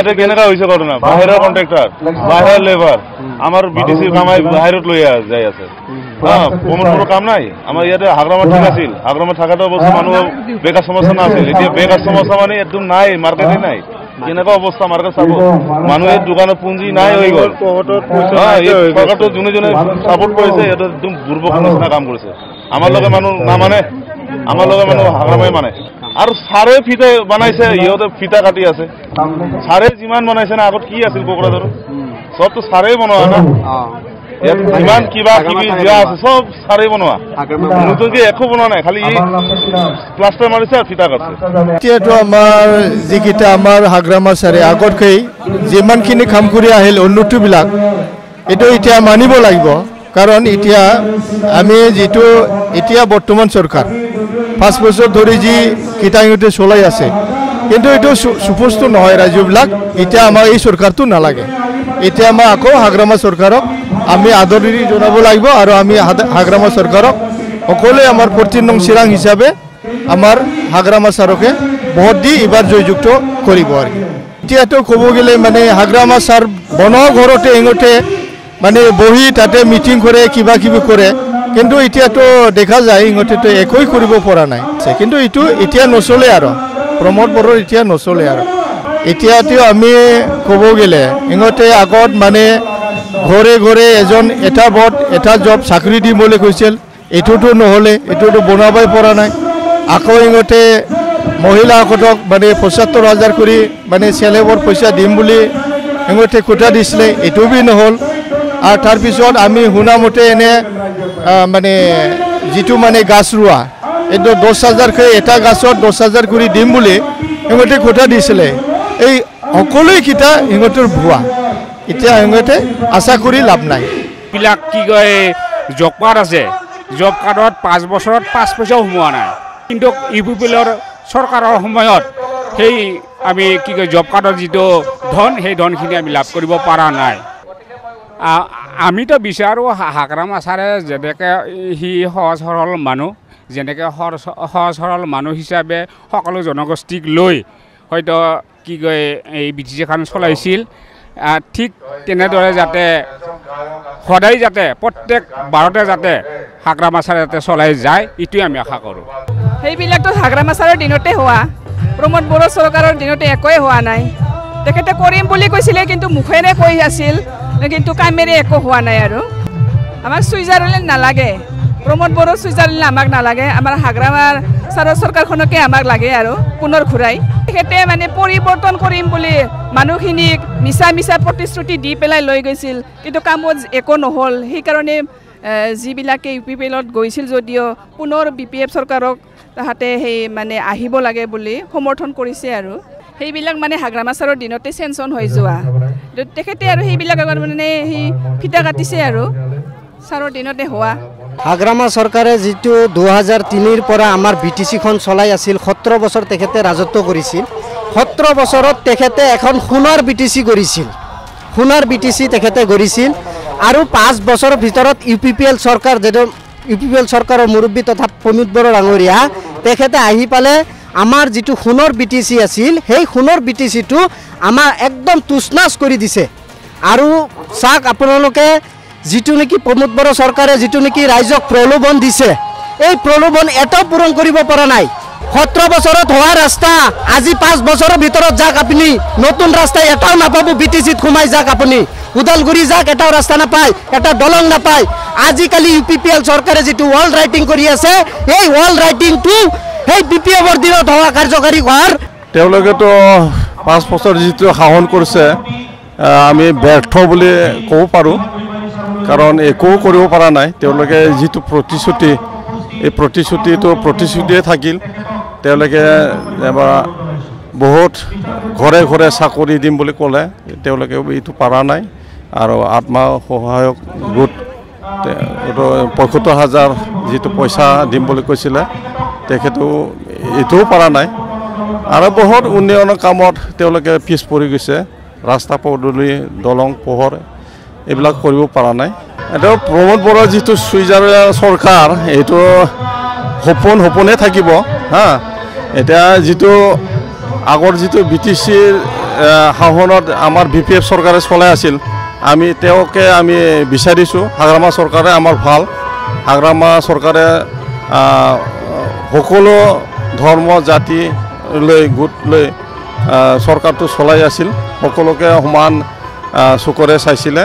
এটা কেনেকা হয়েছে ঘটনা বাহিরের কন্ট্রাক্টর বাহিরের লেবার আমার বিটিসির কামাই বাহিরত লইয়া যাই আছে হ্যাঁ প্রমোটর কাম নাই আমার ইয়াতে হাগ্রামা ঠিক আছিল হাগ্রামা থাকাটা অবস্থা মানুষ বেকার সমস্যা না আছিল এতিয়া বেকার সমস্যা মানে একদম নাই মার্কেটে নাই কেনেকা অবস্থা মার্কেট চাব মানুষের দোকানে পুঁজি নাই হয়ে গেল সরকারটো যোনে যোনে সাপোর্ট করেছে এটা একদম দুর্ভোগ নিচিনা কাম করেছে আমার লগে মানুষ না মানে আমার লগে মানুষ হাগ্রামাই মানে আর সারে ফিতা বানাইছে ইহঁতে ফিতা কাটি আছে সারে যিমান বনাইছে না আগত কি আছিল কোকৰাঝাৰত সব তো সাৰেই বনোৱা না যিমান কিবা কিবি দিয়া আছে সব সাৰেই বনোৱা নতুনকে একো বনোৱা নাই খালি প্লাষ্টাৰ মাৰিছে আৰু ফিতা কাটছে এতিয়াতো আমাৰ যিকেইটা আমাৰ হাগ্ৰামা ছাৰে আগতকৈ যিমানখিনি কাম কৰি আহিল উন্নতিবিলাক এইটো এতিয়া মানিব লাগিব কাৰণ এতিয়া আমি যিটো এতিয়া বৰ্তমান চৰকাৰ 5 বছৰ ধৰি যি কিটাঙতে চলাই আছে কিন্তু এইটো সুস্পষ্ট নহয় ৰাজ্যবিলাক এতিয়া আমাৰ এই চৰকাৰটো নালাগে এতিয়া আমাৰ আকৌ হাগ্ৰামা চৰকাৰক আমি আদৰি জনাব লাগিব আৰু আমি হাগ্ৰামা চৰকাৰক সকলোৱে আমাৰ প্ৰতিনং চিৰাং হিচাপে আমাৰ হাগ্ৰামা ছাৰকে ভোট দি এবাৰ জয়যুক্ত কৰিব আৰু এতিয়াতো ক'ব গ'লে মানে হাগ্ৰামা ছাৰ বনৰ ঘৰতে এঙতে মানে বহি তাতে মিটিং কৰে কিবা কিবি কৰে কিন্তু এতিয়াতো দেখা যায় ইহঁতেতো একোই কৰিব পৰা নাই কিন্তু এইটো এতিয়া নচলে আৰু প্ৰমোদ বড়োৰ এতিয়া নচলে আৰু এতিয়াতো আমি ক'ব গ'লে ইহঁতে আগত মানে ঘৰে ঘৰে এটা জব চাকৰি দিম বুলি কৈছিল এইটোতো নহ'লে এইটোতো বনাবই পৰা নাই আকৌ ইহঁতে মহিলাসকলক মানে ৭৫,০০০ কৰি মানে চেলেবৰ পইচা দিম বুলি ইহঁতে কোটা দিছিলে এইটো বি নহ'ল আৰু তাৰপিছত আমি শুনামতে এনে মানে যিটো মানে গাছ ৰোৱা এইটো ১০,০০০কৈ এটা গাছত ১০,০০০ কৰি দিম বুলি ইহঁতে কোটা দিছিলে এই সকলোকেইটা ইহঁতৰ ভুৱা এতিয়া ইহঁতে আশা কৰি লাভ নাই বিলাক কি কয় জব কাৰ্ড আছে জব কাৰ্ডত 5 বছৰত 5 পইচাও সোমোৱা নাই কিন্তু ইউপিপিএলৰ চৰকাৰৰ সময়ত সেই আমি কি কয় জব কাৰ্ডৰ যিটো ধন সেই ধনখিনি আমি লাভ কৰিব পৰা নাই আমিতো বিচাৰোঁ হাগ্ৰামা ছাৰে যেনেকৈ সি সহজ সৰল মানুহ যেনেকৈ সহজ সৰল মানুহ হিচাপে সকলো জনগোষ্ঠীক লৈ হয়তো কি কয় এই বিটিচিখন চলাইছিল ঠিক তেনেদৰে যাতে সদায় যাতে প্ৰত্যেক বাৰতে যাতে হাগ্ৰামা ছাৰে যাতে চলাই যায় এইটোৱে আমি আশা কৰোঁ সেইবিলাকতো হাগ্ৰামা ছাৰৰ দিনতে হোৱা প্ৰমোদ বড়ো চৰকাৰৰ দিনতে একোৱে হোৱা নাই তেখেতে কৰিম বুলি কৈছিলে কিন্তু মুখেৰে কৈ আছিল কিন্তু কামেৰে একো হোৱা নাই আৰু আমাক ছুইজাৰলেণ্ড নালাগে প্ৰমোদ বড়ো ছুইজাৰলেণ্ড আমাক নালাগে আমাৰ হাগ্ৰামাৰ ছাৰৰ চৰকাৰখনকে আমাক লাগে আৰু পুনৰ ঘূৰাই তেখেতে মানে পৰিৱৰ্তন কৰিম বুলি মানুহখিনিক মিছা প্ৰতিশ্ৰুতি দি পেলাই লৈ গৈছিল কিন্তু কামত একো নহ'ল সেইকাৰণে যিবিলাকে ইউপিপিএলত গৈছিল যদিও পুনৰ বিপিএফ চৰকাৰক তাহাঁতে সেই মানে আহিব লাগে বুলি সমৰ্থন কৰিছে আৰু সেইবিলাক মানে হাগ্ৰামা ছাৰৰ দিনতে চেঞ্চন হৈ যোৱা তেখেতে আৰু সেইবিলাক মানে সেই ফিটা কাটিছে আৰু ছাৰৰ দিনতে হোৱা হাগ্ৰামা চৰকাৰে যিটো ২০০৩ৰ পৰা আমাৰ বিটিচিখন চলাই আছিল ১৭ বছৰ তেখেতে ৰাজত্ব কৰিছিল ১৭ বছৰত তেখেতে এখন সোণৰ বিটিচি কৰিছিল সোণৰ বিটিচি তেখেতে কৰিছিল আৰু ৫ বছৰৰ ভিতৰত ইউপিপিএল চৰকাৰ যেটো ইউপিপিএল চৰকাৰৰ মুৰব্বী তথা প্ৰমোদ বড়ো ডাঙৰীয়া তেখেতে আহি পালে আমাৰ যিটো সোণৰ বিটিচি আছিল সেই সোণৰ বিটিচিটো আমাৰ একদম তুচনাচ কৰি দিছে আৰু চাক আপোনালোকে যিটো নেকি প্ৰমোদ বড়ো চৰকাৰে যিটো নেকি ৰাইজক প্ৰলোভন দিছে এই প্ৰলোভন এটাও পূৰণ কৰিব পৰা নাই ১৭ বছৰত হোৱা ৰাস্তা আজি ৫ বছৰৰ ভিতৰত যাক আপুনি নতুন ৰাস্তা এটাও নাপাব বিটিচিত সোমাই যাক আপুনি উদালগুৰি যাক এটাও ৰাস্তা নাপায় এটা দলং নাপায় আজিকালি ইউপিপিএল চৰকাৰে যিটো ৱাল ৰাইটিং কৰি আছে এই ৱাল ৰাইটিংটো সেই বিপিএফৰ দিনত হোৱা কাৰ্যকাৰী হোৱাৰ তেওঁলোকেতো 5 বছৰ যিটো শাসন কৰিছে আমি ব্যৰ্থ বুলি ক'ব পাৰোঁ কাৰণ একো কৰিব পৰা নাই তেওঁলোকে যিটো প্ৰতিশ্ৰুতি এই প্ৰতিশ্ৰুতিয়ে থাকিল তেওঁলোকে এবাৰ বহুত ঘৰে ঘৰে চাকৰি দিম বুলি ক'লে তেওঁলোকে এইটো পৰা নাই আৰু আত্মসহায়ক গোট ৭৫,০০০ যিটো পইচা দিম বুলি কৈছিলে তেখেতেও এইটোও পৰা নাই আৰু বহুত উন্নয়নৰ কামত তেওঁলোকে পিছ পৰি গৈছে ৰাস্তা পদূলি দলং পোহৰ এইবিলাক কৰিব পৰা নাই এটা প্ৰমোদ বড়োৰ যিটো ছুইজাৰলেণ্ড চৰকাৰ এইটো সপোনে থাকিব হা এতিয়া যিটো আগৰ যিটো বিটিচিৰ শাসনত আমাৰ BPF চৰকাৰে চলাই আছিল আমি তেওঁকে আমি বিচাৰিছোঁ হাগ্ৰামা চৰকাৰে আমাৰ ভাল হাগ্ৰামা চৰকাৰে সকলো ধৰ্ম জাতি লৈ গোট লৈ চৰকাৰটো চলাই আছিল সকলোকে সমান চকুৰে চাইছিলে